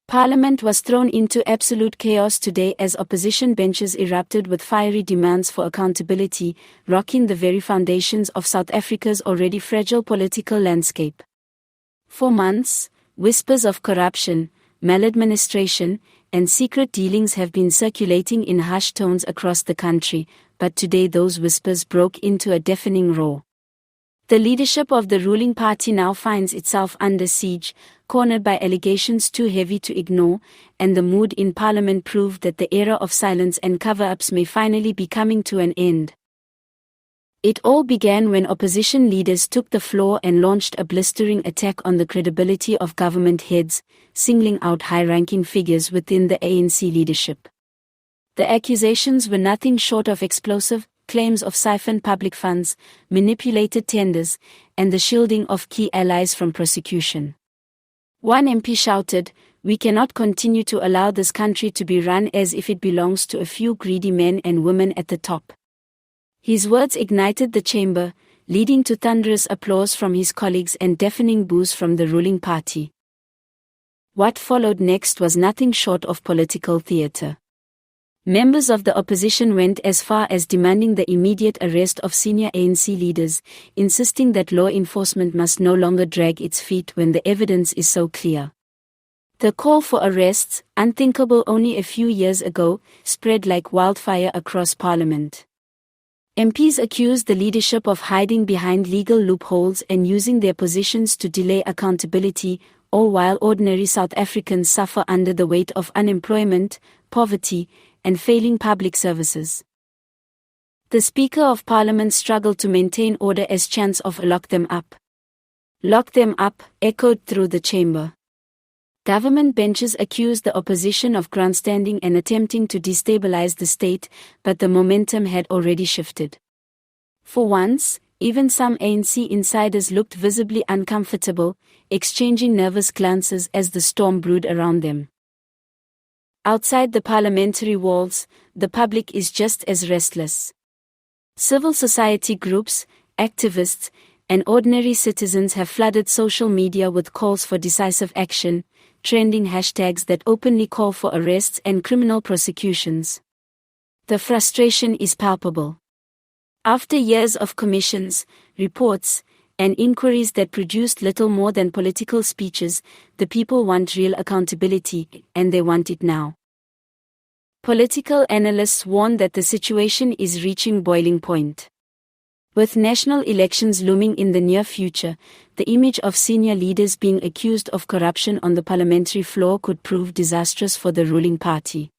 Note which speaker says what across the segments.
Speaker 1: Parliament was thrown into absolute chaos today as opposition benches erupted with fiery demands for accountability, rocking the very foundations of South Africa's already fragile political landscape. For months, whispers of corruption, maladministration, and secret dealings have been circulating in hushed tones across the country, but today those whispers broke into a deafening roar. The leadership of the ruling party now finds itself under siege, cornered by allegations too heavy to ignore, and the mood in Parliament proved that the era of silence and cover-ups may finally be coming to an end. It all began when opposition leaders took the floor and launched a blistering attack on the credibility of government heads, singling out high-ranking figures within the ANC leadership. The accusations were nothing short of explosive: claims of siphoned public funds, manipulated tenders, and the shielding of key allies from prosecution. One MP shouted, "We cannot continue to allow this country to be run as if it belongs to a few greedy men and women at the top." His words ignited the chamber, leading to thunderous applause from his colleagues and deafening boos from the ruling party. What followed next was nothing short of political theatre. Members of the opposition went as far as demanding the immediate arrest of senior ANC leaders, insisting that law enforcement must no longer drag its feet when the evidence is so clear. The call for arrests, unthinkable only a few years ago, spread like wildfire across Parliament. MPs accused the leadership of hiding behind legal loopholes and using their positions to delay accountability, all while ordinary South Africans suffer under the weight of unemployment, poverty, and failing public services. The Speaker of Parliament struggled to maintain order as chants of "lock them up. Lock them up" echoed through the chamber. Government benches accused the opposition of grandstanding and attempting to destabilize the state, but the momentum had already shifted. For once, even some ANC insiders looked visibly uncomfortable, exchanging nervous glances as the storm brewed around them. Outside the parliamentary walls, the public is just as restless. Civil society groups, activists, and ordinary citizens have flooded social media with calls for decisive action, trending hashtags that openly call for arrests and criminal prosecutions. The frustration is palpable. After years of commissions, reports, and inquiries that produced little more than political speeches, the people want real accountability, and they want it now. Political analysts warn that the situation is reaching boiling point. With national elections looming in the near future, the image of senior leaders being accused of corruption on the parliamentary floor could prove disastrous for the ruling party.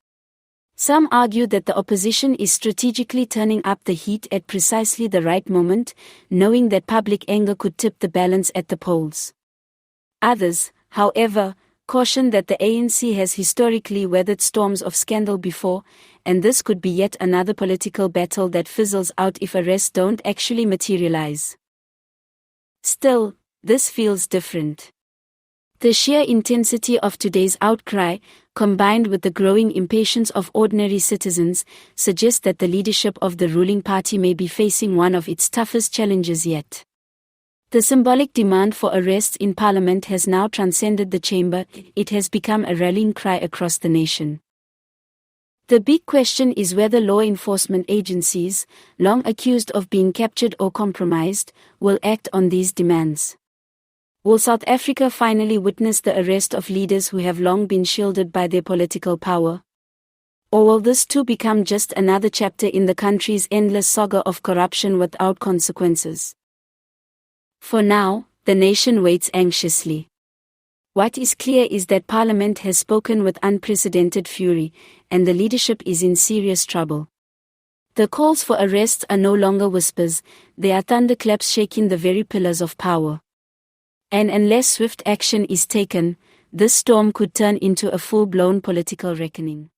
Speaker 1: Some argue that the opposition is strategically turning up the heat at precisely the right moment, knowing that public anger could tip the balance at the polls. Others, however, caution that the ANC has historically weathered storms of scandal before, and this could be yet another political battle that fizzles out if arrests don't actually materialize. Still, this feels different. The sheer intensity of today's outcry, combined with the growing impatience of ordinary citizens, suggests that the leadership of the ruling party may be facing one of its toughest challenges yet. The symbolic demand for arrests in Parliament has now transcended the chamber; it has become a rallying cry across the nation. The big question is whether law enforcement agencies, long accused of being captured or compromised, will act on these demands. Will South Africa finally witness the arrest of leaders who have long been shielded by their political power? Or will this too become just another chapter in the country's endless saga of corruption without consequences? For now, the nation waits anxiously. What is clear is that Parliament has spoken with unprecedented fury, and the leadership is in serious trouble. The calls for arrests are no longer whispers, they are thunderclaps shaking the very pillars of power. And unless swift action is taken, this storm could turn into a full-blown political reckoning.